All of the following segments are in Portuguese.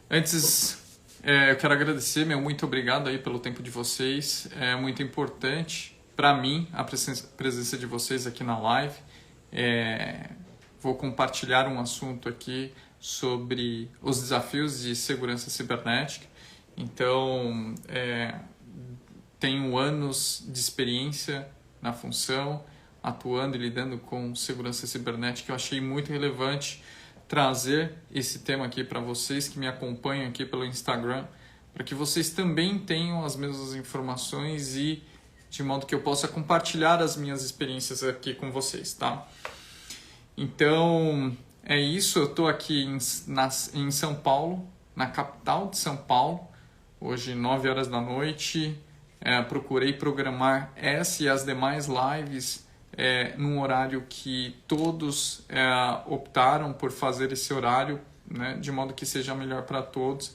Antes, eu quero agradecer, muito obrigado aí pelo tempo de vocês. É muito importante para mim a presença de vocês aqui na live. Vou compartilhar um assunto aqui sobre os desafios de segurança cibernética. Então, tenho anos de experiência na função, atuando e lidando com segurança cibernética. Eu achei muito relevante trazer esse tema aqui para vocês que me acompanham aqui pelo Instagram, para que vocês também tenham as mesmas informações e de modo que eu possa compartilhar as minhas experiências aqui com vocês, tá? Então, é isso. Eu estou aqui em São Paulo, na capital de São Paulo, hoje 9 horas da noite. Procurei programar essa e as demais lives num horário que todos optaram por fazer esse horário, né, de modo que seja melhor para todos.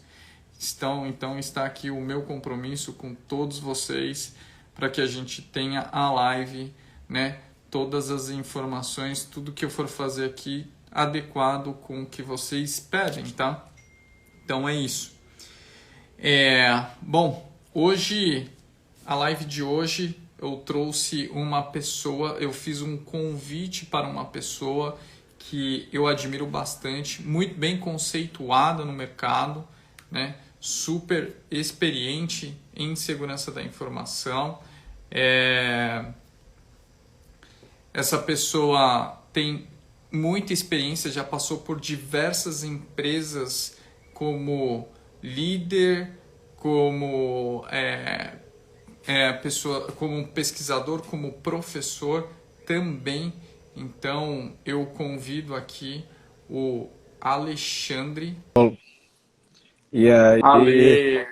Então está aqui o meu compromisso com todos vocês para que a gente tenha a live, né, todas as informações, tudo que eu for fazer aqui adequado com o que vocês pedem, tá? Então é isso. Bom, hoje, a live de hoje, eu trouxe uma pessoa, eu fiz um convite para uma pessoa que eu admiro bastante, muito bem conceituada no mercado, né? Super experiente em segurança da informação. Essa pessoa tem muita experiência, já passou por diversas empresas como líder, como pessoa, como pesquisador, como professor também. Então eu convido aqui o Alexandre. E aí, Ale,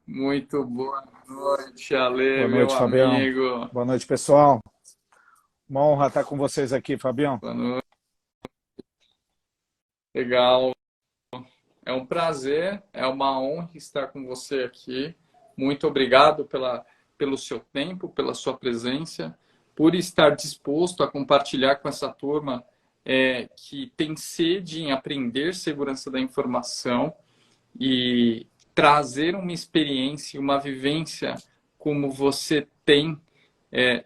muito boa noite, Ale, boa meu noite, Fabião. amigo. Boa noite, pessoal. Uma honra estar com vocês aqui, Fabião. Boa noite. Legal. É um prazer, é uma honra estar com você aqui. Muito obrigado pelo seu tempo, pela sua presença, por estar disposto a compartilhar com essa turma que tem sede em aprender segurança da informação e trazer uma experiência, uma vivência como você tem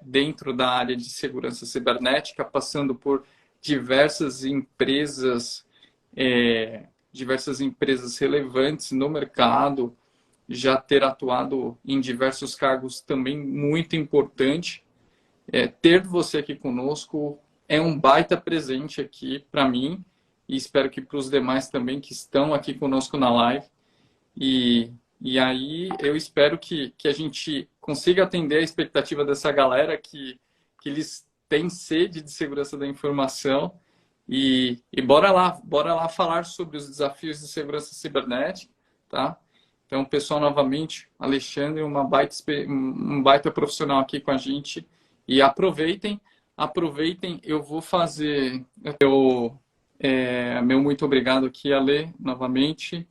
dentro da área de segurança cibernética, passando por diversas empresas relevantes no mercado, já ter atuado em diversos cargos também muito importante. Ter você aqui conosco é um baita presente aqui para mim e espero que para os demais também que estão aqui conosco na live. E aí eu espero que a gente consiga atender a expectativa dessa galera que eles têm sede de segurança da informação. E bora lá falar sobre os desafios de segurança cibernética, tá? Então, pessoal, novamente, Alexandre, um baita profissional aqui com a gente. E aproveitem, eu vou fazer meu muito obrigado aqui, Ale, novamente.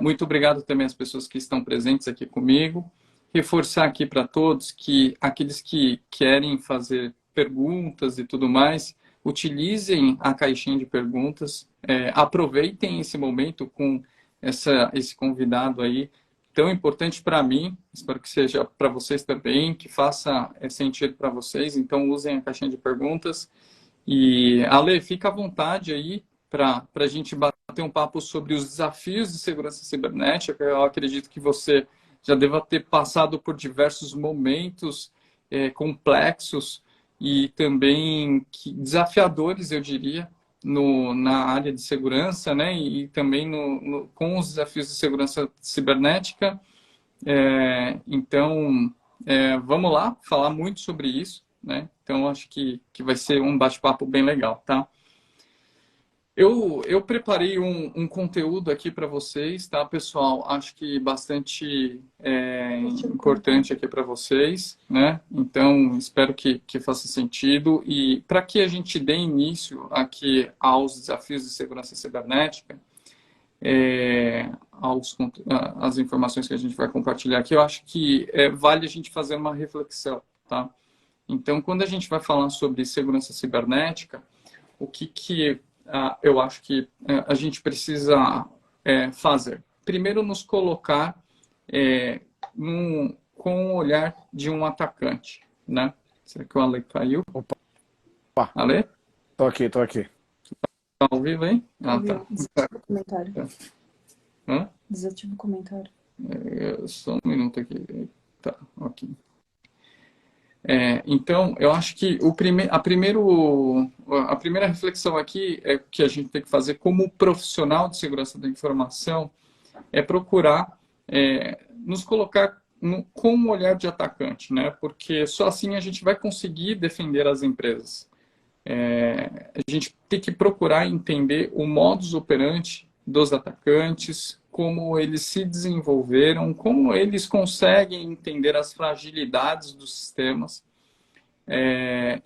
Muito obrigado também às pessoas que estão presentes aqui comigo. Reforçar aqui para todos que aqueles que querem fazer perguntas e tudo mais, utilizem a caixinha de perguntas, aproveitem esse momento com esse convidado aí, tão importante para mim, espero que seja para vocês também, que faça sentido para vocês, então usem a caixinha de perguntas. E, Ale, fica à vontade aí para a gente bater um papo sobre os desafios de segurança cibernética. Eu acredito que você já deva ter passado por diversos momentos complexos e também desafiadores, eu diria, na área de segurança, né? E também com os desafios de segurança cibernética. Então, vamos lá falar muito sobre isso, né? Então, acho que vai ser um bate-papo bem legal, tá? Eu preparei um conteúdo aqui para vocês, tá, pessoal? Acho que bastante importante aqui para vocês, né? Então, espero que faça sentido. E para que a gente dê início aqui aos desafios de segurança cibernética, as informações que a gente vai compartilhar aqui, eu acho que vale a gente fazer uma reflexão, tá? Então, quando a gente vai falar sobre segurança cibernética, o que eu acho que a gente precisa fazer? Primeiro, nos colocar com o olhar de um atacante, né? Será que o Ale caiu? Opa, Ale? tô aqui, tô aqui. Tá ao vivo aí? Ah, tá. Desativa o comentário. Hã? Desativa o comentário. Só um minuto aqui. Tá, ok. Então, eu acho que a primeira reflexão aqui é que a gente tem que fazer como profissional de segurança da informação é procurar nos colocar com um olhar de atacante, né? Porque só assim a gente vai conseguir defender as empresas. A gente tem que procurar entender o modus operandi dos atacantes, como eles se desenvolveram, como eles conseguem entender as fragilidades dos sistemas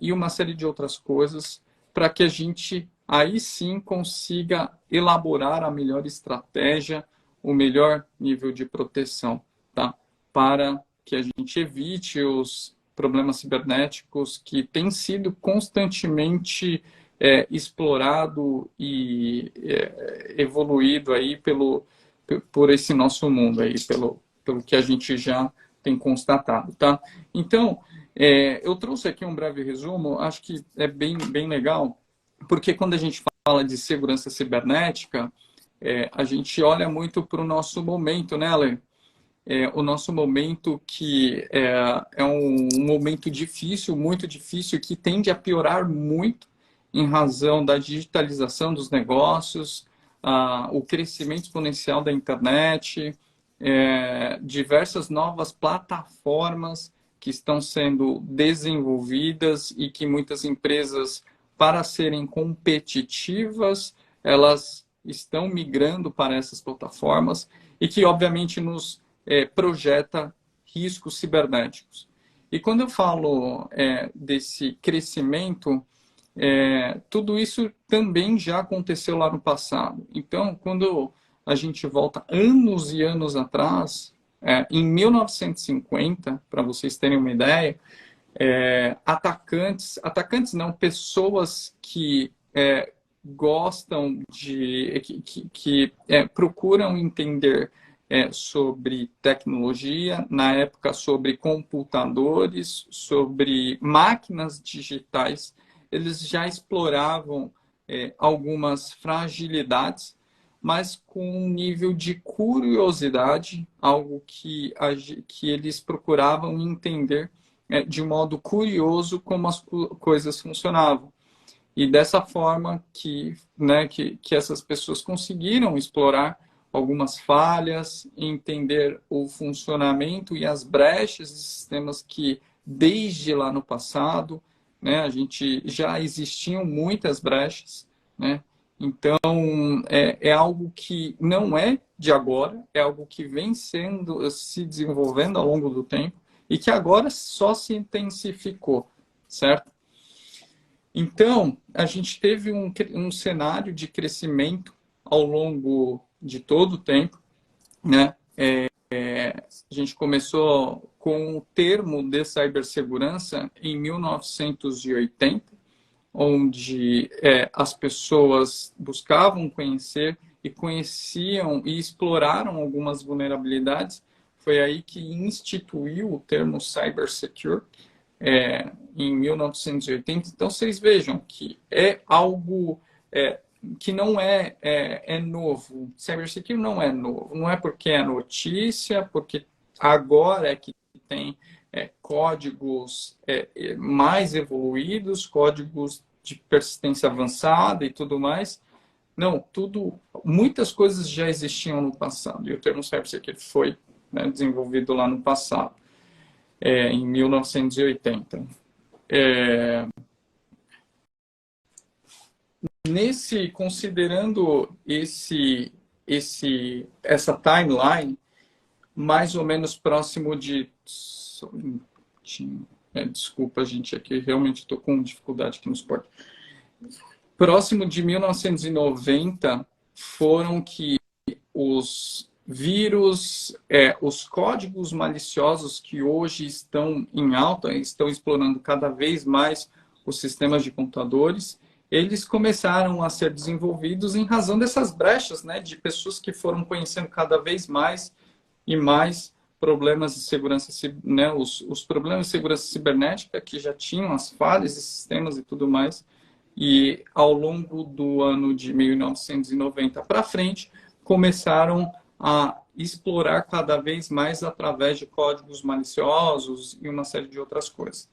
e uma série de outras coisas para que a gente aí sim consiga elaborar a melhor estratégia, o melhor nível de proteção, tá? Para que a gente evite os problemas cibernéticos que têm sido constantemente explorado e evoluído aí por esse nosso mundo aí, pelo que a gente já tem constatado, tá? Então, eu trouxe aqui um breve resumo, acho que é bem legal, porque quando a gente fala de segurança cibernética, a gente olha muito para o nosso momento, né, Ale? O nosso momento que é um momento difícil, muito difícil, que tende a piorar muito em razão da digitalização dos negócios, o crescimento exponencial da internet, diversas novas plataformas que estão sendo desenvolvidas e que muitas empresas, para serem competitivas, elas estão migrando para essas plataformas e que, obviamente, nos projeta riscos cibernéticos. E quando eu falo desse crescimento, tudo isso também já aconteceu lá no passado. Então, quando a gente volta anos e anos atrás, em 1950, para vocês terem uma ideia, atacantes não, pessoas que gostam que procuram entender sobre tecnologia, na época sobre computadores, sobre máquinas digitais, eles já exploravam algumas fragilidades, mas com um nível de curiosidade, algo que eles procuravam entender de modo curioso como as coisas funcionavam. E dessa forma que essas pessoas conseguiram explorar algumas falhas, entender o funcionamento e as brechas de sistemas que, desde lá no passado, né, a gente já existiam muitas brechas, né? Então, é algo que não é de agora, é algo que vem se desenvolvendo ao longo do tempo e que agora só se intensificou, certo? Então, a gente teve um cenário de crescimento ao longo de todo o tempo, né? A gente começou com o termo de cibersegurança em 1980, onde as pessoas buscavam conhecer e conheciam e exploraram algumas vulnerabilidades. Foi aí que instituiu o termo cybersecure, em 1980. Então, vocês vejam que é algo que não é novo. Cybersecurity não é novo. Não é porque é notícia, porque agora é que tem códigos mais evoluídos, códigos de persistência avançada e tudo mais. Não, muitas coisas já existiam no passado. E o termo cybersecurity foi desenvolvido lá no passado, em 1980. Considerando essa timeline, mais ou menos próximo de... desculpa, gente, aqui realmente estou com dificuldade aqui no suporte. Próximo de 1990 foram que os vírus, os códigos maliciosos que hoje estão em alta, estão explorando cada vez mais os sistemas de computadores, eles começaram a ser desenvolvidos em razão dessas brechas, né, de pessoas que foram conhecendo cada vez mais e mais problemas de segurança, né, os problemas de segurança cibernética, que já tinham as falhas de sistemas e tudo mais, e ao longo do ano de 1990 para frente, começaram a explorar cada vez mais através de códigos maliciosos e uma série de outras coisas.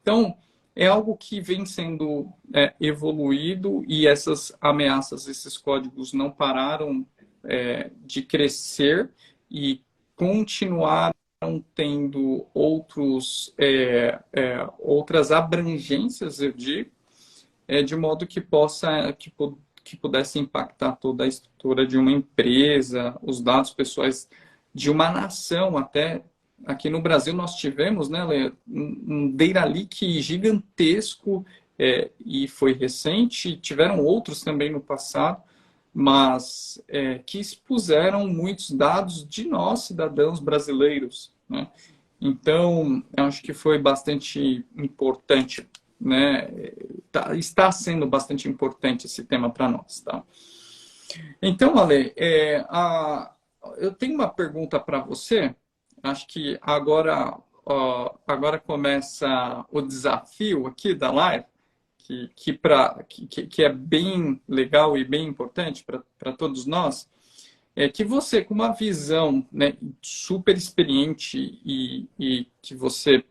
Então, é algo que vem sendo evoluído, e essas ameaças, esses códigos não pararam de crescer e continuaram tendo outras abrangências, eu digo, de modo que pudesse impactar toda a estrutura de uma empresa, os dados pessoais de uma nação. Até aqui no Brasil nós tivemos, né, Lê, um data leak gigantesco, e foi recente, tiveram outros também no passado, mas que expuseram muitos dados de nós, cidadãos brasileiros, né? Então, eu acho que foi bastante importante, né? Está sendo bastante importante esse tema para nós, tá? Então, Ale, eu tenho uma pergunta para você. Acho que agora começa o desafio aqui da live, que é bem legal e bem importante para todos nós. É que você, com uma visão, né, super experiente, e que você,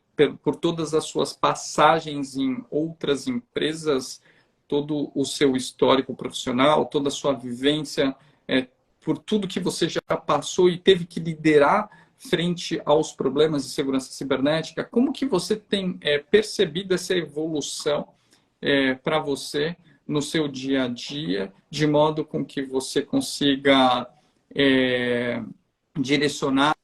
por todas as suas passagens em outras empresas, todo o seu histórico profissional, toda a sua vivência, por tudo que você já passou e teve que liderar frente aos problemas de segurança cibernética, como que você tem percebido essa evolução para você no seu dia a dia, de modo com que você consiga direcionar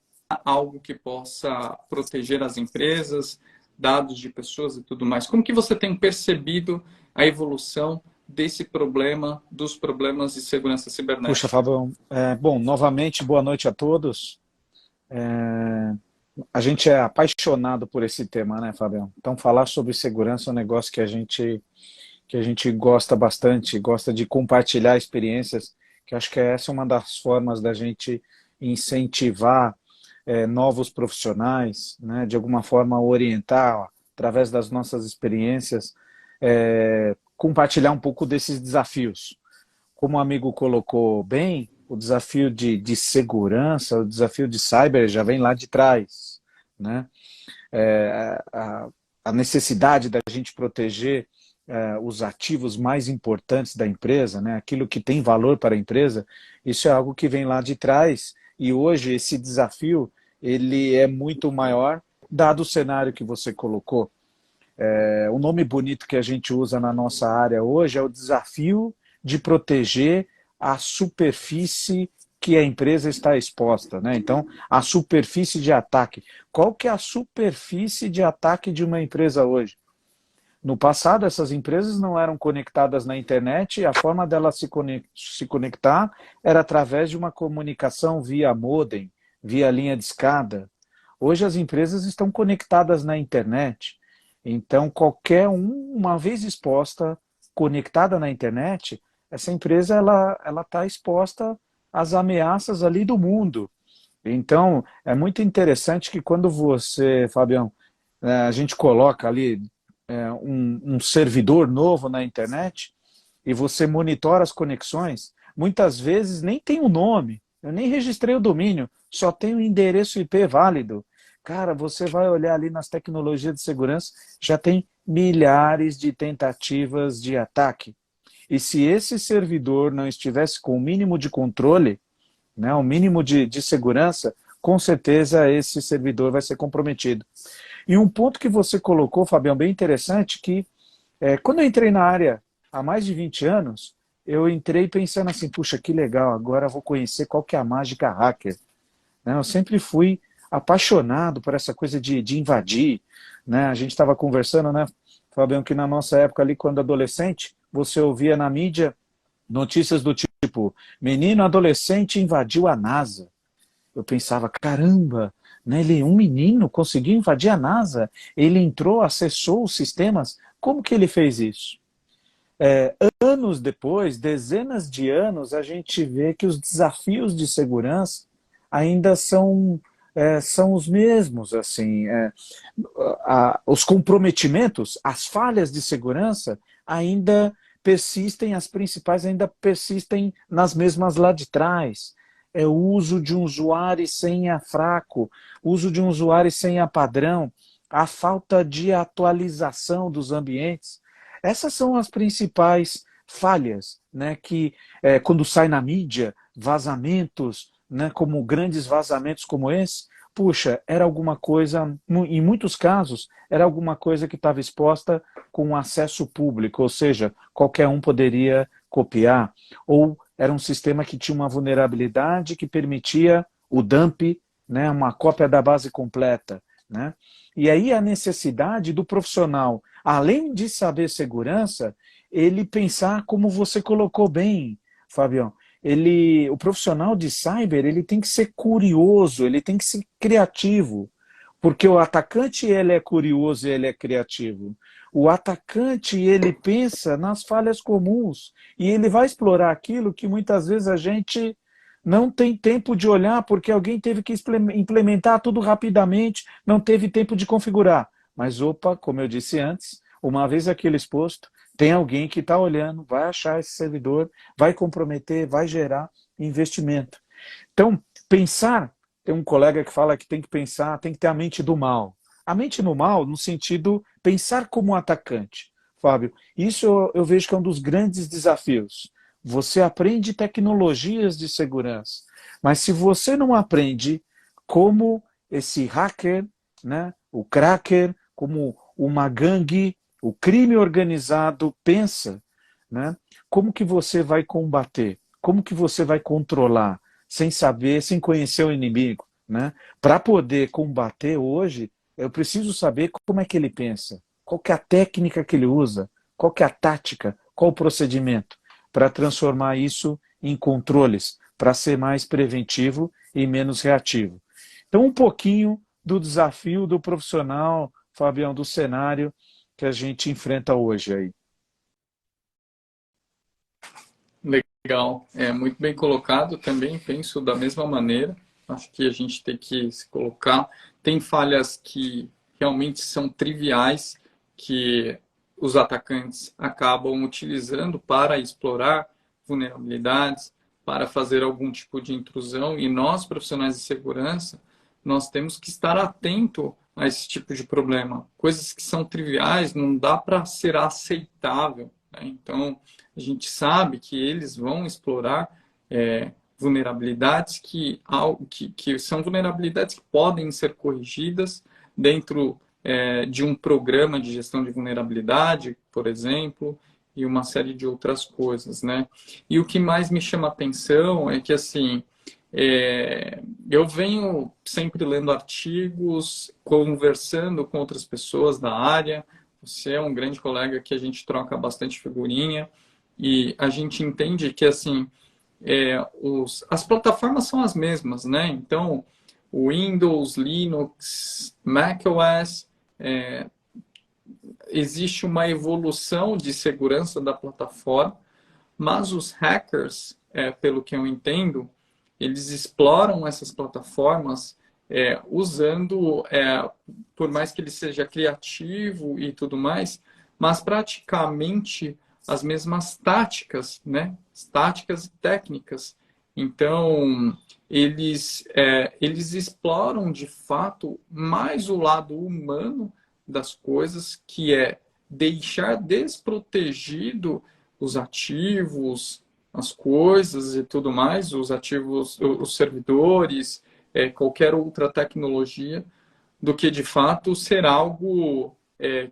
algo que possa proteger as empresas, dados de pessoas e tudo mais? Como que você tem percebido a evolução desse problema, dos problemas de segurança cibernética? Puxa, Fábio, bom, novamente, boa noite a todos. A gente é apaixonado por esse tema, né, Fabião? Então, falar sobre segurança é um negócio que a gente gosta bastante, gosta de compartilhar experiências, que acho que essa é uma das formas da gente incentivar novos profissionais, né, de alguma forma orientar, através das nossas experiências, compartilhar um pouco desses desafios. Como o amigo colocou bem, o desafio de segurança, o desafio de cyber já vem lá de trás, né? A necessidade da gente proteger os ativos mais importantes da empresa, né? Aquilo que tem valor para a empresa, isso é algo que vem lá de trás, e hoje esse desafio ele é muito maior, dado o cenário que você colocou. O nome bonito que a gente usa na nossa área hoje é o desafio de proteger a superfície que a empresa está exposta, né? Então, a superfície de ataque. Qual que é a superfície de ataque de uma empresa hoje? No passado, essas empresas não eram conectadas na internet, e a forma delas se conectar era através de uma comunicação via modem, via linha de escada. Hoje as empresas estão conectadas na internet. Então, qualquer uma vez exposta, conectada na internet, essa empresa ela está exposta às ameaças ali do mundo. Então, é muito interessante que quando você, Fabião, a gente coloca ali um servidor novo na internet e você monitora as conexões, muitas vezes nem tem o nome, eu nem registrei o domínio, só tem o endereço IP válido. Cara, você vai olhar ali nas tecnologias de segurança, já tem milhares de tentativas de ataque. E se esse servidor não estivesse com o mínimo de controle, né, o mínimo de segurança, com certeza esse servidor vai ser comprometido. E um ponto que você colocou, Fabião, bem interessante, que quando eu entrei na área há mais de 20 anos, eu entrei pensando assim, puxa, que legal, agora eu vou conhecer qual que é a mágica hacker. Né, eu sempre fui apaixonado por essa coisa de invadir. Né? A gente estava conversando, né, Fabião, que na nossa época ali, quando adolescente, você ouvia na mídia notícias do tipo, menino adolescente invadiu a NASA. Eu pensava, caramba, né, um menino conseguiu invadir a NASA, ele entrou, acessou os sistemas, como que ele fez isso? anos depois, dezenas de anos, a gente vê que os desafios de segurança ainda são os mesmos. Assim, os comprometimentos, as falhas de segurança ainda persistem, as principais ainda persistem nas mesmas lá de trás. O uso de um usuário e senha fraco, uso de um usuário e senha padrão, a falta de atualização dos ambientes. Essas são as principais falhas, né, que quando sai na mídia, vazamentos, né, como grandes vazamentos como esse, puxa, era alguma coisa, em muitos casos, era alguma coisa que estava exposta com acesso público, ou seja, qualquer um poderia copiar, ou era um sistema que tinha uma vulnerabilidade que permitia o dump, né, uma cópia da base completa, né? E aí a necessidade do profissional, além de saber segurança, ele pensar como você colocou bem, Fabião. O profissional de cyber, ele tem que ser curioso, ele tem que ser criativo, porque o atacante ele é curioso e ele é criativo. O atacante ele pensa nas falhas comuns e ele vai explorar aquilo que muitas vezes a gente não tem tempo de olhar porque alguém teve que implementar tudo rapidamente, não teve tempo de configurar. Mas opa, como eu disse antes, uma vez aquilo exposto, tem alguém que está olhando, vai achar esse servidor, vai comprometer, vai gerar investimento. Então, pensar, tem um colega que fala que tem que pensar, tem que ter a mente do mal. A mente no mal, no sentido, pensar como um atacante. Fábio, isso eu vejo que é um dos grandes desafios. Você aprende tecnologias de segurança, mas se você não aprende como esse hacker, né, o cracker, como uma gangue, o crime organizado pensa, né, como que você vai combater? Como que você vai controlar? Sem saber, sem conhecer o inimigo, né? Para poder combater hoje, eu preciso saber como é que ele pensa, qual que é a técnica que ele usa, qual que é a tática, qual o procedimento, para transformar isso em controles, para ser mais preventivo e menos reativo. Então, um pouquinho do desafio do profissional, Fabião, do cenário que a gente enfrenta hoje aí. Legal, muito bem colocado, também penso da mesma maneira, acho que a gente tem que se colocar, tem falhas que realmente são triviais, que os atacantes acabam utilizando para explorar vulnerabilidades, para fazer algum tipo de intrusão, e nós, profissionais de segurança, nós temos que estar atento a esse tipo de problema. Coisas que são triviais não dá para ser aceitável, né? Então, a gente sabe que eles vão explorar vulnerabilidades que são vulnerabilidades que podem ser corrigidas dentro de um programa de gestão de vulnerabilidade, por exemplo, e uma série de outras coisas, né? E o que mais me chama a atenção é que, assim, eu venho sempre lendo artigos, conversando com outras pessoas da área. Você é um grande colega que a gente troca bastante figurinha e a gente entende que, assim, as plataformas são as mesmas, né? Então, Windows, Linux, macOS, existe uma evolução de segurança da plataforma, mas os hackers, pelo que eu entendo, eles exploram essas plataformas usando, por mais que ele seja criativo e tudo mais, mas praticamente as mesmas táticas, né? Táticas e técnicas. Então, eles exploram, de fato, mais o lado humano das coisas, que é deixar desprotegido os ativos, as coisas e tudo mais, os ativos, os servidores, qualquer outra tecnologia, do que, de fato, ser algo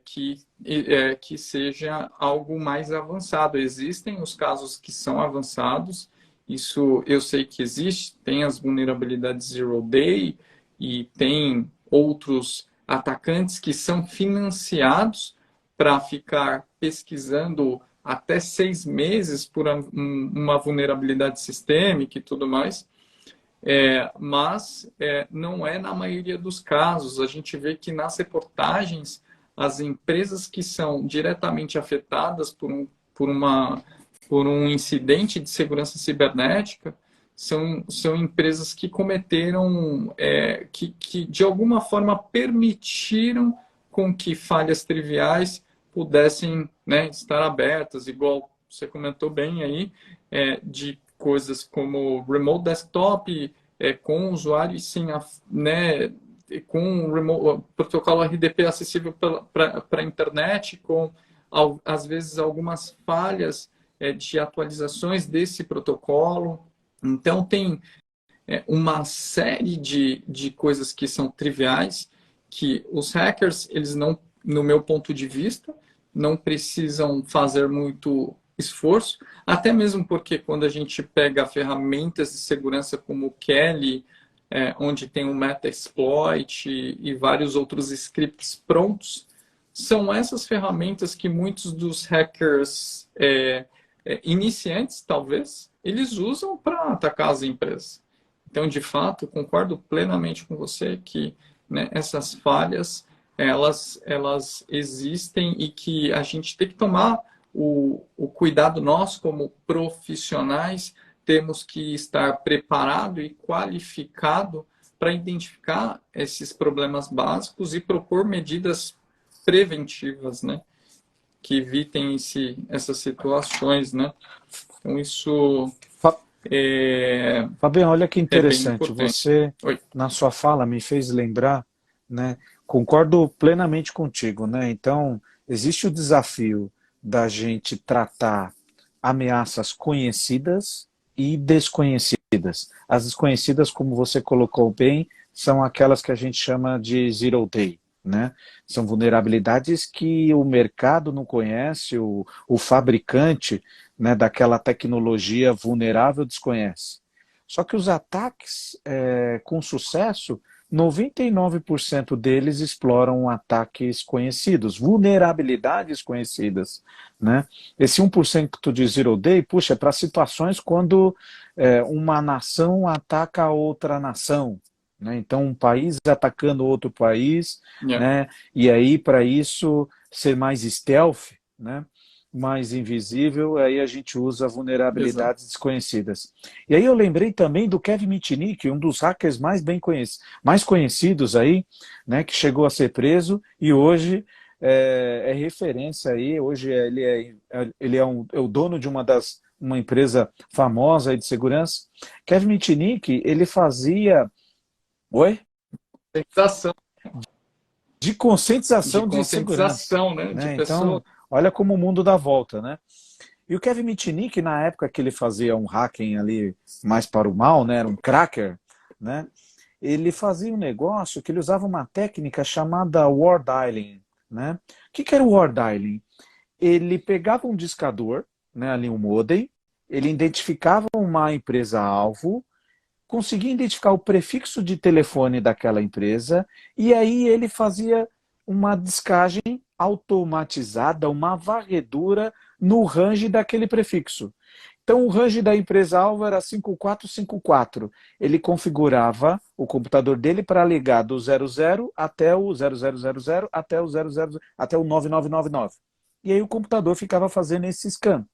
que seja algo mais avançado. Existem os casos que são avançados, isso eu sei que existe, tem as vulnerabilidades Zero Day e tem outros atacantes que são financiados para ficar pesquisando até 6 meses por uma vulnerabilidade sistêmica e tudo mais. Mas não é na maioria dos casos. A gente vê que nas reportagens, as empresas que são diretamente afetadas por um por um incidente de segurança cibernética, são empresas que cometeram, que de alguma forma permitiram com que falhas triviais pudessem, né, estar abertas, igual você comentou bem aí, de coisas como remote desktop, com o usuário sem né, com o protocolo RDP acessível para a internet, com às vezes algumas falhas de atualizações desse protocolo. Então tem uma série de coisas que são triviais, que os hackers, eles não, no meu ponto de vista, não precisam fazer muito esforço, até mesmo porque quando a gente pega ferramentas de segurança como o Kelly, onde tem o Metasploit e vários outros scripts prontos, são essas ferramentas que muitos dos hackers iniciantes, talvez, eles usam para atacar as empresas. Então, de fato, concordo plenamente com você que, né, essas falhas, elas existem e que a gente tem que tomar o cuidado nós, como profissionais, temos que estar preparado e qualificado para identificar esses problemas básicos e propor medidas preventivas, né, que evitem essas situações, né? Então, isso Fabiano, olha que é bem interessante. importante. Você, Oi. na sua fala, me fez lembrar, né? Concordo plenamente contigo, né? Então, existe o desafio da gente tratar ameaças conhecidas e desconhecidas. As desconhecidas, como você colocou bem, são aquelas que a gente chama de zero day, né? São vulnerabilidades que o mercado não conhece, o fabricante, né, daquela tecnologia vulnerável desconhece. Só que os ataques com sucesso, 99% deles exploram ataques conhecidos, vulnerabilidades conhecidas, né? Esse 1% de zero day, puxa, é para situações quando uma nação ataca outra nação, né? Então um país atacando outro país, Yeah. né? E aí para isso ser mais stealth, né? Mais invisível, aí a gente usa vulnerabilidades desconhecidas. E aí eu lembrei também do Kevin Mitnick, um dos hackers mais conhecidos aí, né, que chegou a ser preso e hoje é referência aí, hoje ele é o dono de uma empresa famosa aí de segurança. Kevin Mitnick, ele fazia... Oi? Conscientização, De conscientização de segurança, conscientização, né, de né? pessoas. Então, olha como o mundo dá volta, né? E o Kevin Mitnick, na época que ele fazia um hacking ali mais para o mal, né, era um cracker, né, ele fazia um negócio que ele usava uma técnica chamada war dialing, né? O que era o war dialing? Ele pegava um discador, né, ali um modem, ele identificava uma empresa-alvo, conseguia identificar o prefixo de telefone daquela empresa e aí ele fazia uma descagem automatizada, uma varredura no range daquele prefixo. Então o range da empresa-alvo era 5454. Ele configurava o computador dele para ligar do 00 até o 0000 até o 00 até o 9999. E aí o computador ficava fazendo esse scan.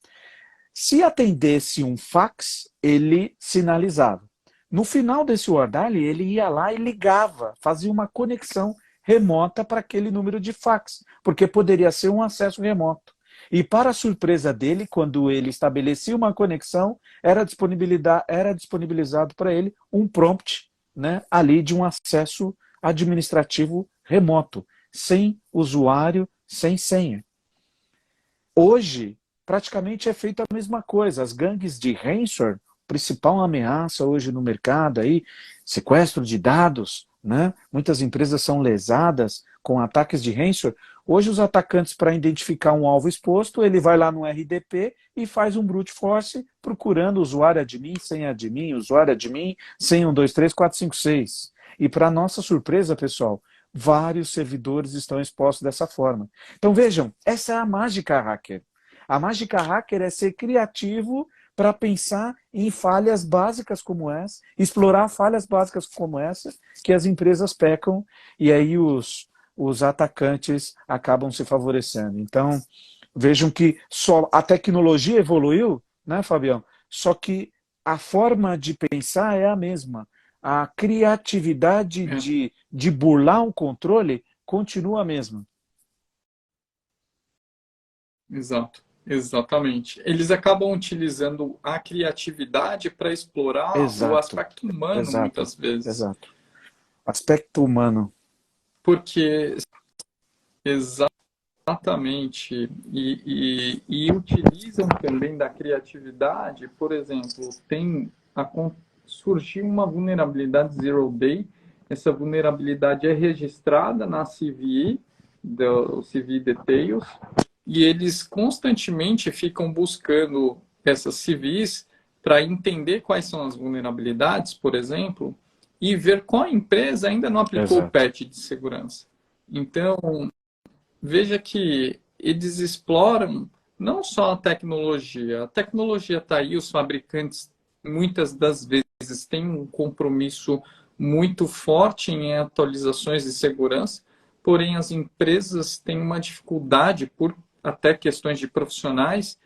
Se atendesse um fax, ele sinalizava. No final desse war dialing, ele ia lá e ligava, fazia uma conexão remota para aquele número de fax, porque poderia ser um acesso remoto. E para a surpresa dele, quando ele estabelecia uma conexão, era disponibilizado para ele um prompt, né, ali de um acesso administrativo remoto, sem usuário, sem senha. Hoje, praticamente é feita a mesma coisa. As gangues de ransomware, principal ameaça hoje no mercado, aí, sequestro de dados, né? Muitas empresas são lesadas com ataques de ransomware. Hoje os atacantes, para identificar um alvo exposto, ele vai lá no RDP e faz um brute force procurando usuário admin, usuário admin, senha 1, 2, 3, 4, 5, 6. E para nossa surpresa, pessoal, vários servidores estão expostos dessa forma. Então vejam, essa é a mágica hacker. A mágica hacker é ser criativo para pensar em falhas básicas como essa, explorar falhas básicas como essa, que as empresas pecam e aí os atacantes acabam se favorecendo. Então, Vejam que só a tecnologia evoluiu, né, Fabião? Só que a forma de pensar é a mesma. A criatividade É, de burlar um controle continua a mesma. exato, exatamente. Eles acabam utilizando a criatividade para explorar o Exato, aspecto humano, exato, muitas vezes. exato. Aspecto humano. Porque, exatamente, e utilizam também da criatividade, por exemplo, surgiu uma vulnerabilidade Zero Day, essa vulnerabilidade é registrada na CVE, do CVE Details, e eles constantemente ficam buscando essas CVEs para entender quais são as vulnerabilidades, por exemplo, e ver qual empresa ainda não aplicou o Exato. patch de segurança. Então, veja que eles exploram não só a tecnologia está aí, os fabricantes muitas das vezes têm um compromisso muito forte em atualizações de segurança, porém as empresas têm uma dificuldade por até questões de profissionais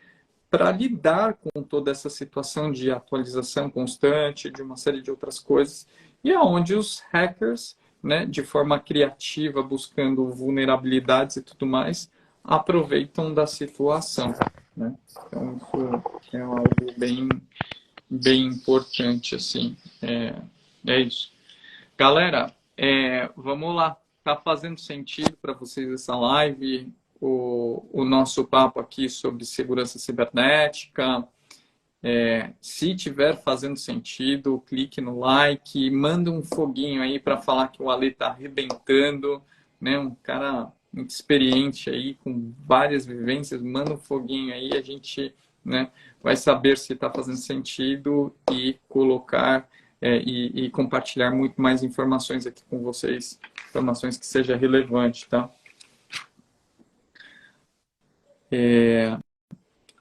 para lidar com toda essa situação de atualização constante, de uma série de outras coisas, e aonde os hackers, né, de forma criativa, buscando vulnerabilidades e tudo mais, aproveitam da situação, né? Então isso é algo bem importante, assim. É isso. Galera, vamos lá. Tá fazendo sentido para vocês essa live? O nosso papo aqui sobre segurança cibernética? Se tiver fazendo sentido, clique no like, manda um foguinho aí para falar que o Ale está arrebentando, né? Um cara muito experiente aí, com várias vivências, manda um foguinho aí, a gente, né, vai saber se está fazendo sentido e colocar e compartilhar muito mais informações aqui com vocês, informações que seja relevante, tá?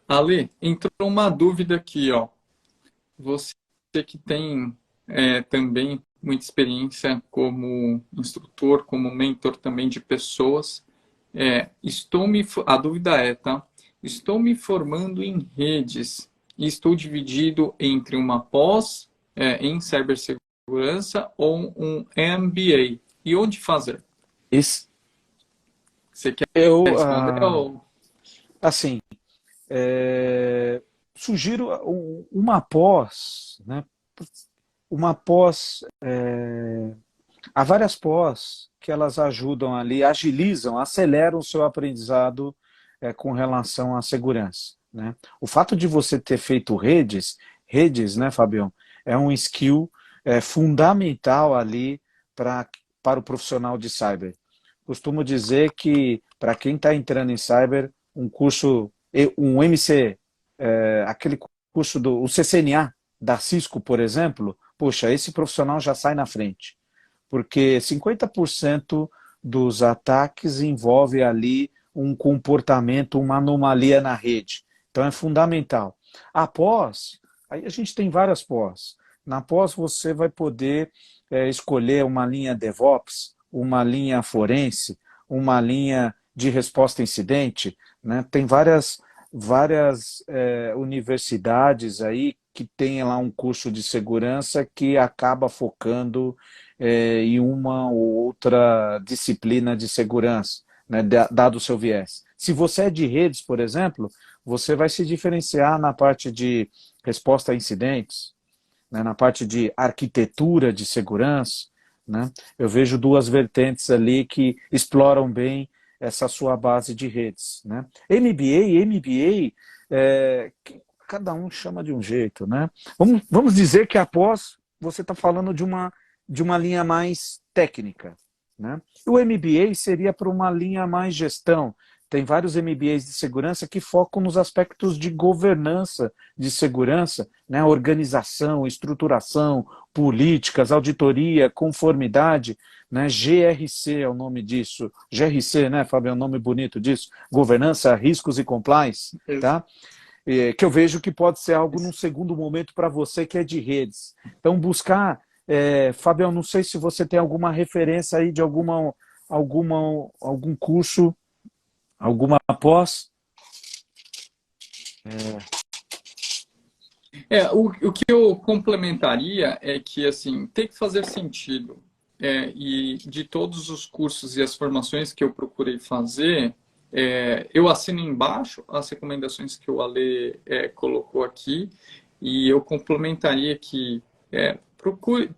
Ale, entrou uma dúvida aqui, ó. Você que tem também muita experiência como instrutor, como mentor também de pessoas, a dúvida é, tá? Estou me formando em redes e estou dividido entre uma pós em cibersegurança ou um MBA. E onde fazer? Isso, Você quer eu, responder ou... assim, sugiro uma pós, né? Uma pós, há várias pós que elas ajudam ali, agilizam, aceleram o seu aprendizado com relação à segurança, né? O fato de você ter feito redes, né, Fabião, é um skill fundamental ali para o profissional de cyber. Costumo dizer que para quem está entrando em cyber, um curso, um MC, aquele curso do o CCNA da Cisco, por exemplo, poxa, esse profissional já sai na frente, porque 50% dos ataques envolve ali um comportamento, uma anomalia na rede. Então é fundamental. Após, aí a gente tem várias pós. Na pós você vai poder escolher uma linha DevOps, uma linha forense, uma linha de resposta a incidente, né? Tem várias universidades aí que tem lá um curso de segurança que acaba focando em uma ou outra disciplina de segurança, né, dado o seu viés. Se você é de redes, por exemplo, você vai se diferenciar na parte de resposta a incidentes, né, na parte de arquitetura de segurança, né? Eu vejo duas vertentes ali que exploram bem essa sua base de redes, né? MBA, cada um chama de um jeito, né? Vamos dizer que após você está falando de uma linha mais técnica, né? O MBA seria para uma linha mais gestão. Tem vários MBAs de segurança que focam nos aspectos de governança de segurança, né? Organização, estruturação, políticas, auditoria, conformidade, né? GRC é o nome disso. GRC, né, Fábio, é um nome bonito disso. Governança, riscos e compliance, tá? Que eu vejo que pode ser algo num segundo momento para você que é de redes. Então, buscar, Fabião, não sei se você tem alguma referência aí de algum curso, alguma pós. O que eu complementaria é que, assim, tem que fazer sentido. E de todos os cursos e as formações que eu procurei fazer, eu assino embaixo as recomendações que o Ale colocou aqui, e eu complementaria que procure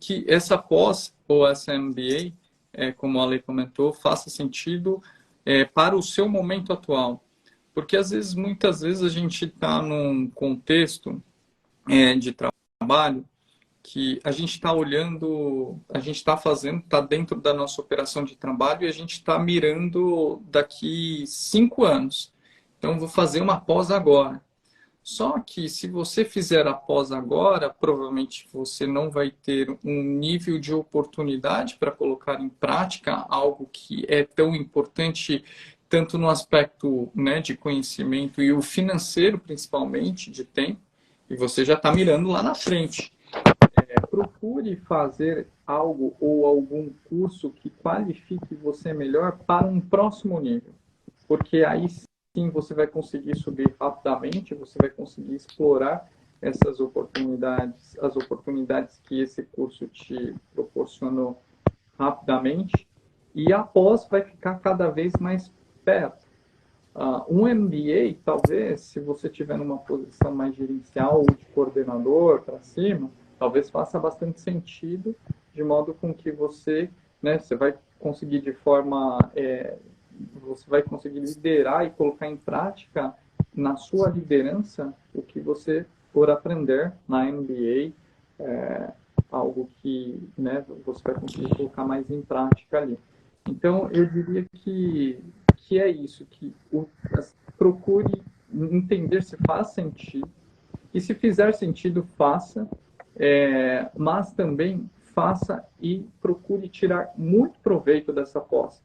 que essa pós ou essa MBA, como o Ale comentou, faça sentido para o seu momento atual. Porque às vezes, muitas vezes, a gente está num contexto de trabalho que a gente está olhando, a gente está fazendo, está dentro da nossa operação de trabalho e a gente está mirando daqui 5 anos. Então, vou fazer uma pós agora. Só que se você fizer a pós agora, provavelmente você não vai ter um nível de oportunidade para colocar em prática algo que é tão importante, tanto no aspecto, né, de conhecimento e o financeiro, principalmente, de tempo, e você já está mirando lá na frente. Procure fazer algo ou algum curso que qualifique você melhor para um próximo nível, porque aí sim você vai conseguir subir rapidamente, você vai conseguir explorar essas oportunidades, as oportunidades que esse curso te proporcionou rapidamente, e após vai ficar cada vez mais perto. Um MBA, talvez, se você tiver numa posição mais gerencial ou de coordenador para cima, talvez faça bastante sentido, de modo com que você, né, você vai conseguir de forma, você vai conseguir liderar e colocar em prática na sua liderança o que você for aprender na MBA, algo que, né, você vai conseguir colocar mais em prática ali. Então, eu diria que é isso, que procure entender se faz sentido, e se fizer sentido, faça, mas também faça e procure tirar muito proveito dessa pós.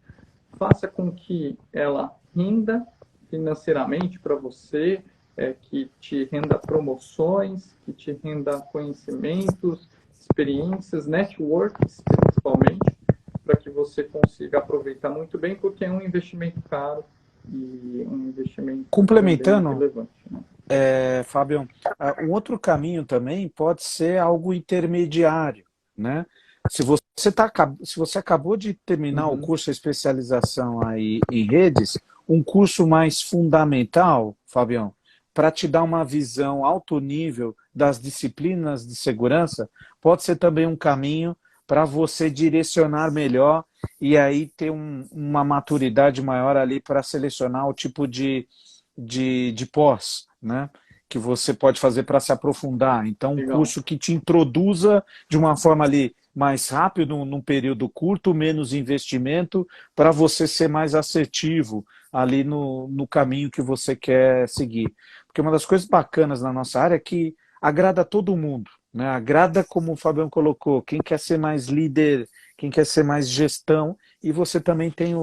Faça com que ela renda financeiramente para você, que te renda promoções, que te renda conhecimentos, experiências, networks, principalmente, para que você consiga aproveitar muito bem, porque é um investimento caro e um investimento Complementando, relevante, né? Fábio, um outro caminho também pode ser algo intermediário, né? Se você acabou de terminar o curso de especialização aí em redes, um curso mais fundamental, Fabião, para te dar uma visão alto nível das disciplinas de segurança, pode ser também um caminho para você direcionar melhor e aí ter uma maturidade maior ali para selecionar o tipo de pós, né? Que você pode fazer para se aprofundar. Então, um curso que te introduza de uma forma ali mais rápido, num período curto, menos investimento, para você ser mais assertivo ali no caminho que você quer seguir. Porque uma das coisas bacanas na nossa área é que agrada todo mundo, né? Agrada, como o Fabião colocou, quem quer ser mais líder, quem quer ser mais gestão, e você também tem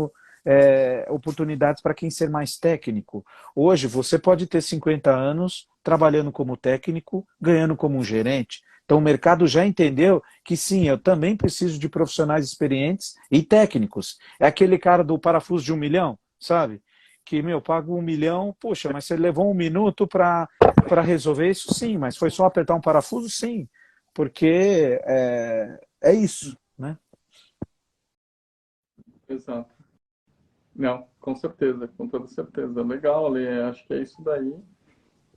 oportunidades para quem ser mais técnico. Hoje, você pode ter 50 anos trabalhando como técnico, ganhando como um gerente. Então, o mercado já entendeu que sim, eu também preciso de profissionais experientes e técnicos. É aquele cara do parafuso de 1 milhão, sabe? Que, pago 1 milhão, poxa, mas você levou 1 minuto para resolver isso? Sim, mas foi só apertar um parafuso? Sim, porque é isso, né? Exato. Não, com certeza, com toda certeza. Legal, Ale, acho que é isso daí.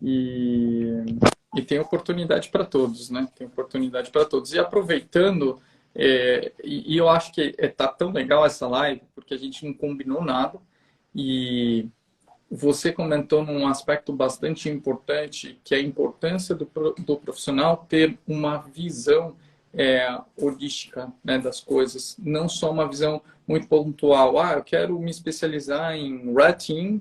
E tem oportunidade para todos, né? Tem oportunidade para todos. E aproveitando, e eu acho que tá tão legal essa live, porque a gente não combinou nada, e você comentou num aspecto bastante importante, que é a importância do profissional ter uma visão holística, né, das coisas, não só uma visão muito pontual. Eu quero me especializar em Red Team,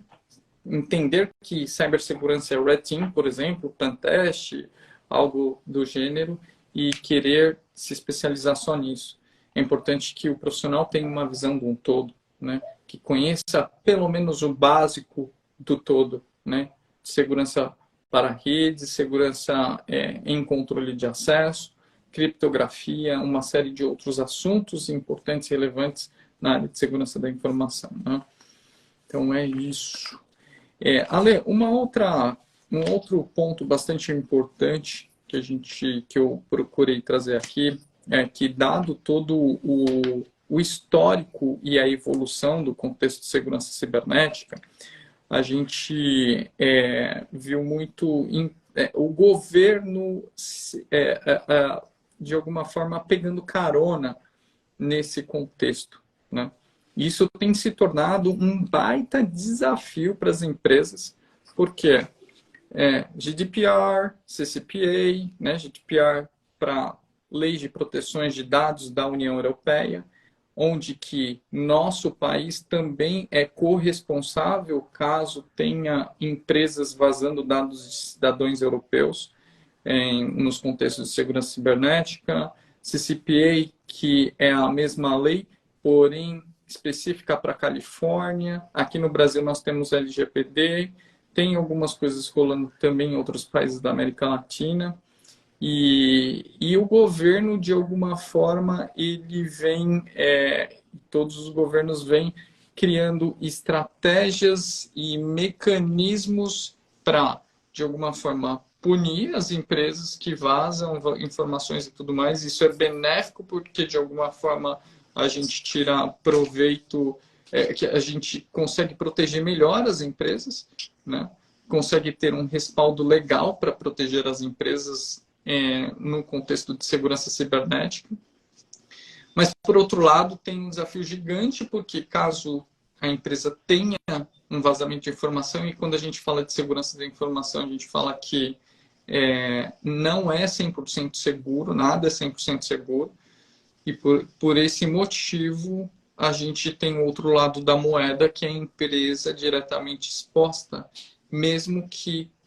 entender que cibersegurança é Red Team, por exemplo, pentest, algo do gênero, e querer se especializar só nisso. É importante que o profissional tenha uma visão de um todo, né, que conheça pelo menos o básico do todo, né, segurança para redes, segurança em controle de acesso, criptografia, uma série de outros assuntos importantes e relevantes na área de segurança da informação, né? Então é isso. Ale, uma outra um outro ponto bastante importante que eu procurei trazer aqui é que, dado todo o histórico e a evolução do contexto de segurança cibernética, a gente viu muito o governo, de alguma forma, pegando carona nesse contexto, né? Isso tem se tornado um baita desafio para as empresas, porque GDPR, CCPA, né? GDPR para leis de proteções de dados da União Europeia, onde que nosso país também é corresponsável caso tenha empresas vazando dados de cidadãos europeus nos contextos de segurança cibernética, CCPA, que é a mesma lei, porém específica para a Califórnia. Aqui no Brasil nós temos LGPD, tem algumas coisas rolando também em outros países da América Latina. E o governo, de alguma forma, ele vem, todos os governos vêm criando estratégias e mecanismos para, de alguma forma, punir as empresas que vazam informações e tudo mais. Isso é benéfico porque, de alguma forma, a gente tira proveito, que a gente consegue proteger melhor as empresas, né? Consegue ter um respaldo legal para proteger as empresas no contexto de segurança cibernética. Mas, por outro lado, tem um desafio gigante, porque caso a empresa tenha um vazamento de informação, e quando a gente fala de segurança da informação, a gente fala que não é 100% seguro, nada é 100% seguro, e por esse motivo a gente tem outro lado da moeda, que é a empresa diretamente exposta, mesmo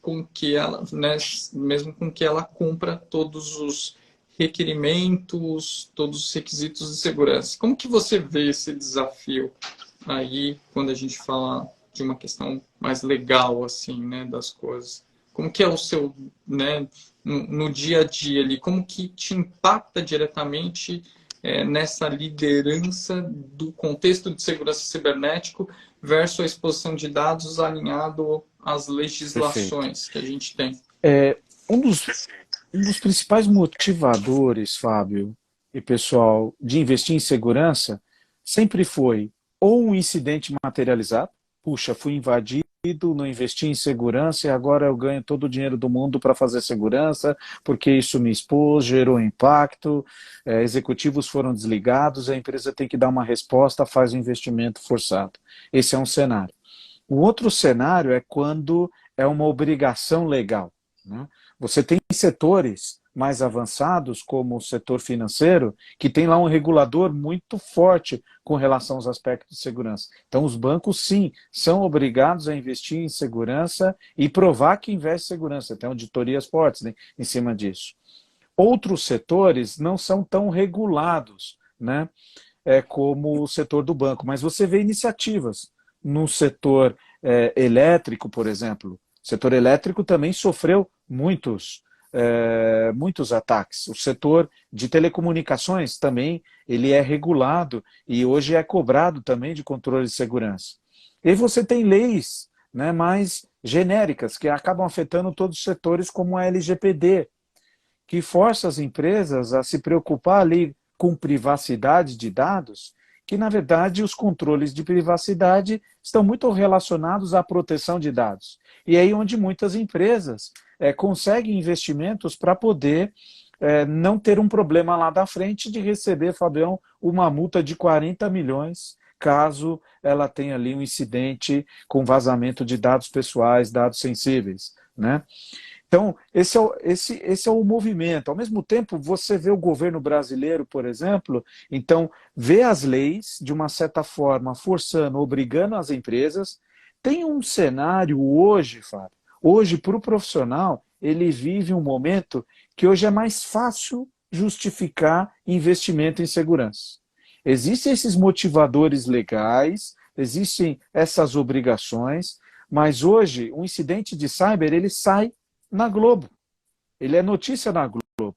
com que ela, né, mesmo com que ela cumpra todos os requerimentos, todos os requisitos de segurança. Como que você vê esse desafio aí, quando a gente fala de uma questão mais legal, assim, né, das coisas? Como que é o seu, né, no dia a dia ali? Como que te impacta diretamente nessa liderança do contexto de segurança cibernético versus a exposição de dados alinhado às legislações que a gente tem? Um dos principais motivadores, Fábio e pessoal, de investir em segurança sempre foi ou um incidente materializado, puxa, fui invadido, não investi em segurança e agora eu ganho todo o dinheiro do mundo para fazer segurança, porque isso me expôs, gerou impacto, executivos foram desligados, a empresa tem que dar uma resposta, faz um investimento forçado. Esse é um cenário. O outro cenário é quando é uma obrigação legal, né? Você tem setores mais avançados, como o setor financeiro, que tem lá um regulador muito forte com relação aos aspectos de segurança. Então, os bancos, sim, são obrigados a investir em segurança e provar que investe em segurança. Tem auditorias fortes, né, em cima disso. Outros setores não são tão regulados, né, como o setor do banco, mas você vê iniciativas no setor elétrico, por exemplo. O setor elétrico também sofreu muitos ataques. O setor de telecomunicações também ele é regulado e hoje é cobrado também de controle de segurança. E você tem leis, né, mais genéricas que acabam afetando todos os setores, como a LGPD, que força as empresas a se preocupar ali com privacidade de dados, que na verdade os controles de privacidade estão muito relacionados à proteção de dados. E é aí onde muitas empresas conseguem investimentos para poder não ter um problema lá da frente de receber, Fabião, uma multa de 40 milhões, caso ela tenha ali um incidente com vazamento de dados pessoais, dados sensíveis, né? Então, esse é o movimento. Ao mesmo tempo, você vê o governo brasileiro, por exemplo, então, vê as leis, de uma certa forma, forçando, obrigando as empresas. Tem um cenário hoje, Fábio, hoje, para o profissional, ele vive um momento que hoje é mais fácil justificar investimento em segurança. Existem esses motivadores legais, existem essas obrigações, mas hoje, um incidente de cyber, ele sai na Globo. Ele é notícia na Globo.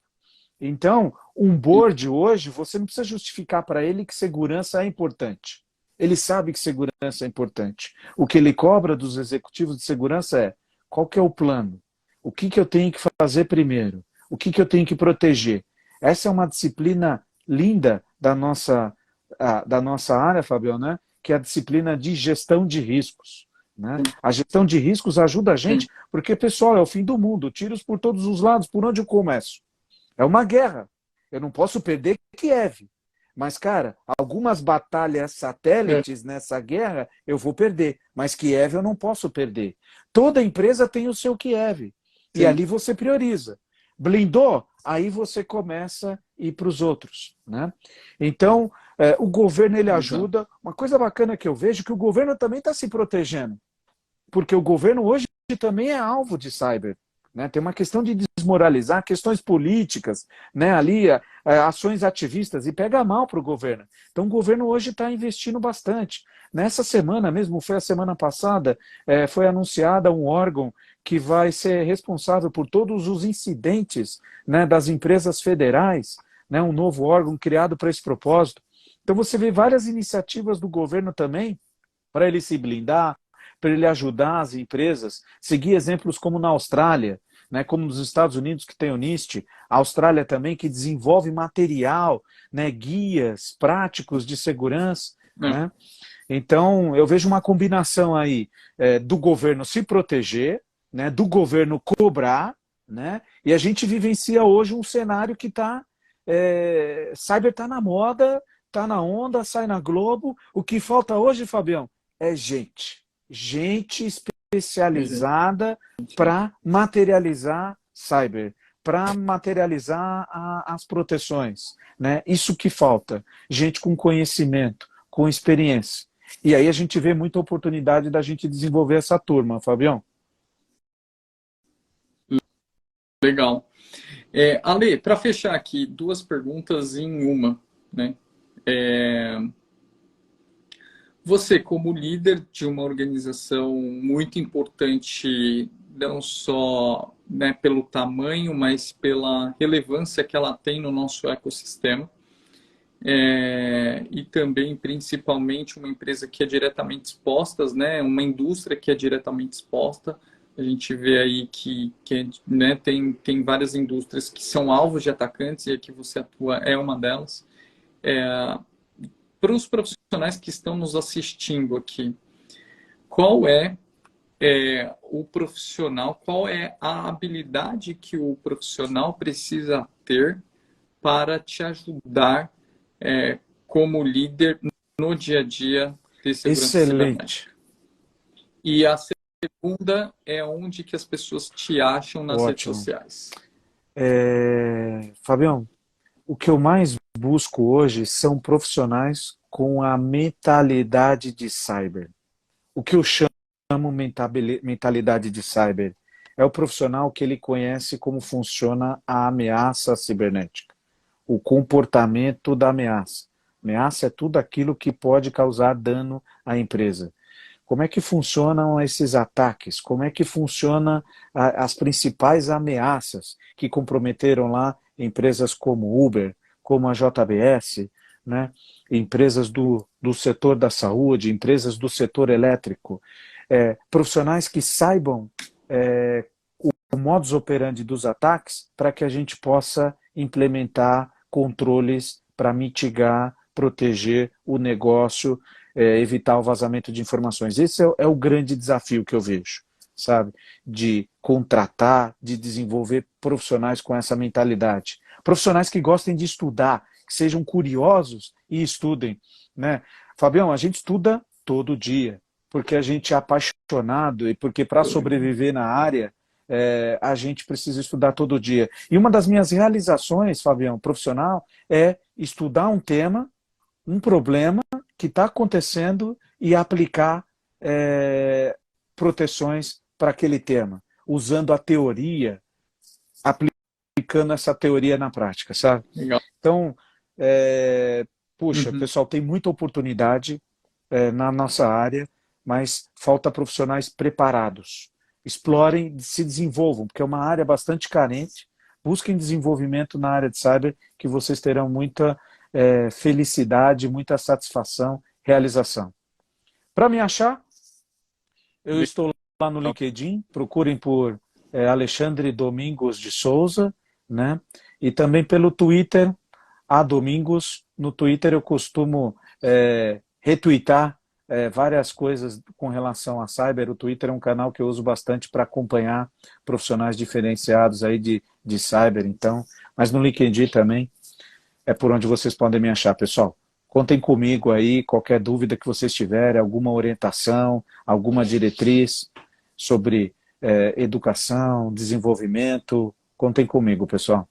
Então, um board hoje, você não precisa justificar para ele que segurança é importante. Ele sabe que segurança é importante. O que ele cobra dos executivos de segurança é Qual que é o plano? O que que eu tenho que fazer primeiro? O que que eu tenho que proteger? Essa é uma disciplina linda da nossa área, Fabião, né? Que é a disciplina de gestão de riscos. Né? A gestão de riscos ajuda a gente, porque, pessoal, é o fim do mundo, tiros por todos os lados, por onde eu começo? É uma guerra. Eu não posso perder Kiev. Mas, cara, algumas batalhas satélites nessa guerra eu vou perder. Mas Kiev eu não posso perder. Toda empresa tem o seu Kiev. E ali você prioriza. Blindou? Aí você começa a ir para os outros. Né? Então, o governo ele ajuda. Uma coisa bacana que eu vejo é que o governo também está se protegendo. Porque o governo hoje também é alvo de cyber. Né? Tem uma questão de desmoralizar, questões políticas, né? Ali, ações ativistas, e pega mal para o governo. Então o governo hoje está investindo bastante. Nessa semana mesmo, foi a semana passada, foi anunciada um órgão que vai ser responsável por todos os incidentes, né, das empresas federais, né, um novo órgão criado para esse propósito. Então você vê várias iniciativas do governo também para ele se blindar, para ele ajudar as empresas, seguir exemplos como na Austrália, né, como nos Estados Unidos, que tem o NIST, a Austrália também, que desenvolve material, né, guias práticos de segurança. Né? Então, eu vejo uma combinação aí do governo se proteger, né, do governo cobrar, né, e a gente vivencia hoje um cenário que está... cyber está na moda, está na onda, sai na Globo. O que falta hoje, Fabião, é gente especializada para materializar cyber, para materializar as proteções. Né? Isso que falta. Gente com conhecimento, com experiência. E aí a gente vê muita oportunidade da gente desenvolver essa turma, Fabião. Legal. Ale, para fechar aqui, duas perguntas em uma. Né? Você, como líder de uma organização muito importante, não só, né, pelo tamanho, mas pela relevância que ela tem no nosso ecossistema, e também, principalmente, uma empresa que é diretamente exposta, né, uma indústria que é diretamente exposta. A gente vê aí né, tem várias indústrias que são alvos de atacantes, e a que você atua é uma delas. Para os profissionais que estão nos assistindo aqui, qual é o profissional, qual é a habilidade que o profissional precisa ter para te ajudar como líder no dia a dia de segurança cibernética? E a segunda é onde que as pessoas te acham nas redes sociais. Fabião, o que eu mais busco hoje são profissionais com a mentalidade de cyber. O que eu chamo mentalidade de cyber é o profissional que ele conhece como funciona a ameaça cibernética, o comportamento da ameaça. Ameaça é tudo aquilo que pode causar dano à empresa. Como é que funcionam esses ataques? Como é que funcionam as principais ameaças que comprometeram lá empresas como Uber, como a JBS, né? Empresas do setor da saúde, empresas do setor elétrico, profissionais que saibam o modus operandi dos ataques para que a gente possa implementar controles para mitigar, proteger o negócio, evitar o vazamento de informações. Esse é o grande desafio que eu vejo, sabe? De contratar, de desenvolver profissionais com essa mentalidade. Profissionais que gostem de estudar, que sejam curiosos e estudem. Né? Fabião, a gente estuda todo dia, porque a gente é apaixonado e porque para sobreviver na área, a gente precisa estudar todo dia. E uma das minhas realizações, Fabião, profissional, é estudar um tema, um problema que está acontecendo e aplicar proteções para aquele tema, usando a teoria, aplicando essa teoria na prática, sabe? Legal. Então, puxa, pessoal, tem muita oportunidade na nossa área, mas falta profissionais preparados. Explorem, se desenvolvam, porque é uma área bastante carente. Busquem desenvolvimento na área de cyber, que vocês terão muita felicidade, muita satisfação, realização. Para me achar, eu estou lá no LinkedIn, procurem por Alexandre Domingos de Souza, né? E também pelo Twitter, a Domingos. No Twitter eu costumo retweetar várias coisas com relação a cyber. O Twitter é um canal que eu uso bastante para acompanhar profissionais diferenciados aí de cyber, então, mas no LinkedIn também é por onde vocês podem me achar, pessoal. Contem comigo aí, qualquer dúvida que vocês tiverem, alguma orientação, alguma diretriz sobre educação, desenvolvimento, contem comigo, pessoal.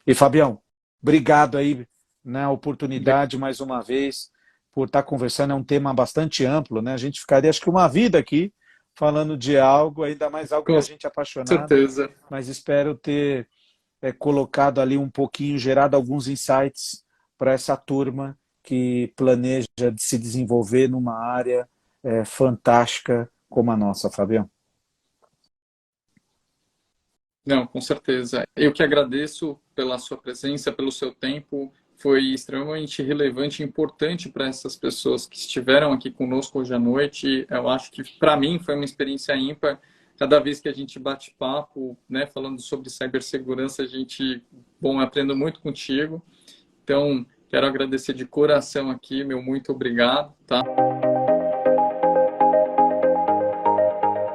E Fabião, obrigado aí na oportunidade mais uma vez por estar conversando. É um tema bastante amplo, né? A gente ficaria acho que uma vida aqui falando de algo, ainda mais algo que Com a gente é apaixonado, certeza. mas espero ter colocado ali um pouquinho, gerado alguns insights para essa turma que planeja se desenvolver numa área fantástica como a nossa, Fabião. Não, com certeza. Eu que agradeço pela sua presença, pelo seu tempo. Foi extremamente relevante e importante para essas pessoas que estiveram aqui conosco hoje à noite. Eu acho que, para mim, foi uma experiência ímpar. Cada vez que a gente bate papo, né, falando sobre cibersegurança, a gente, bom, aprendo muito contigo. Então, quero agradecer de coração aqui, meu muito obrigado, tá?